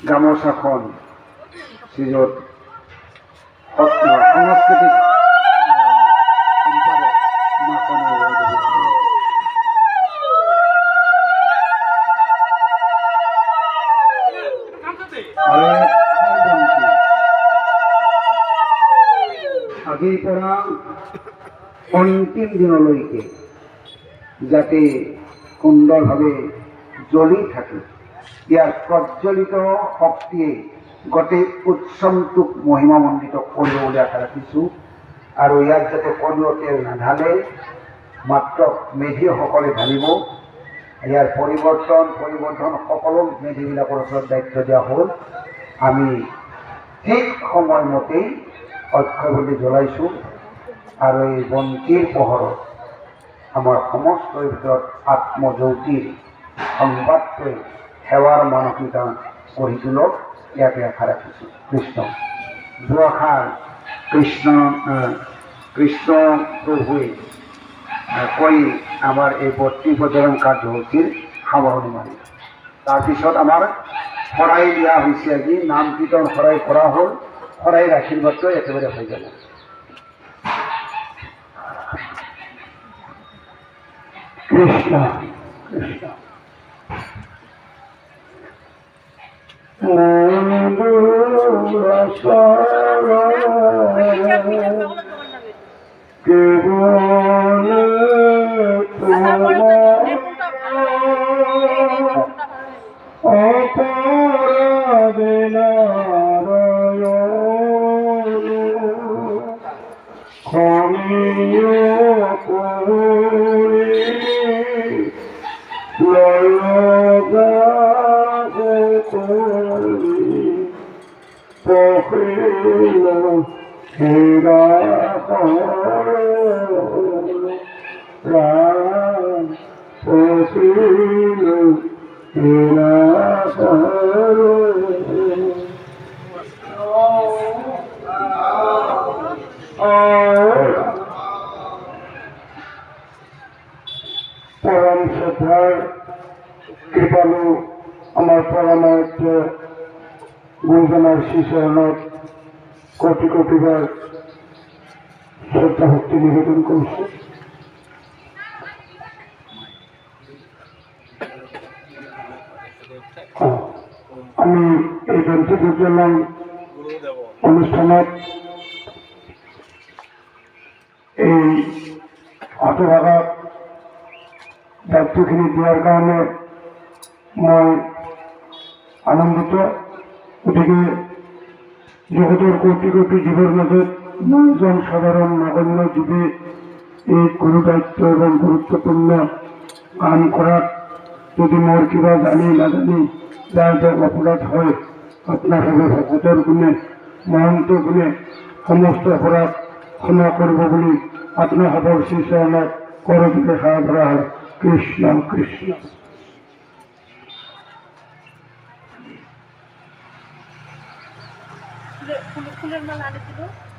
গামোচাখন শ্ৰীযুত সাংস্কৃতিক সম্পাদক মাখনে আজিৰ পৰা অন্তিম দিনলৈকে যাতে সুন্দৰভাৱে জ্বলি থাকে, ইয়াৰ প্ৰজ্বলিত শক্তিয়ে গোটেই উৎসৱটোক মহিমামণ্ডিত কৰিব বুলি আশা ৰাখিছোঁ। আৰু ইয়াত যাতে কোনো তেল নাঢালে, মাত্ৰ মেধিসকলে ঢালিব। ইয়াৰ পৰিৱৰ্ধন সকলো মেধিবিলাকৰ ওচৰত দায়িত্ব দিয়া হ'ল। আমি ঠিক সময়মতেই অক্ষয়বল্লী জ্বলাইছোঁ আৰু এই বন্তিৰ পোহৰত আমাৰ সমষ্টৰ ভিতৰত আত্মজ্যোতিৰ সংবাদটোৱে সেৱাৰ মানসিকতা গঢ়ি তোলক, ইয়াকে আশা ৰাখিছোঁ। কৃষ্ণ দুআষাৰ কৃষ্ণ প্ৰভুৱে কৈ আমাৰ এই 32 বছৰৰ কাৰ্যসূচীৰ সামৰণি মাৰিল। তাৰপিছত আমাৰ শৰাই দিয়া হৈছে। আজি নাম কীৰ্তন শৰাই কৰা হ'ল। শৰাইৰ আশীৰ্বাদটো একেবাৰে হৈ যাব। কৃষ্ণ কৃষ্ণ পৰম শ্ৰদ্ধাৰ কৃপালু আমাৰ পৰমায়ত্য গুৰুজনাৰ শ্ৰীচৰণত কোটি কোটিবাৰ শ্ৰদ্ধা ভক্তি নিবেদন কৰিছোঁ। আমি এই বন্তি প্ৰজ্বলন অনুষ্ঠানত এই হতভাগাত দায়িত্বখিনি দিয়াৰ কাৰণে মই আনন্দিত। গতিকে জগতৰ কোটি কোটি জীৱৰ মাজত মইজন সাধাৰণ নগণ্য জীৱে এই গুৰু দায়িত্ব এবং গুৰুত্বপূৰ্ণ কাম কৰাত যদি মোৰ কিবা জানি নাজানি যাৰ যাৰ অপৰাধ হয়, আপোনালোকে ভকতৰ গুণে মহন্ত গুণে সমস্ত অপৰাধ ক্ষমা কৰিব বুলি আপোনালোকৰ শ্ৰীচৰণত কৰজোৰে সেৱা কৰা হয়। কৃষ্ণ কৃষ্ণ। ফুলেৰ মালা আনেছিল।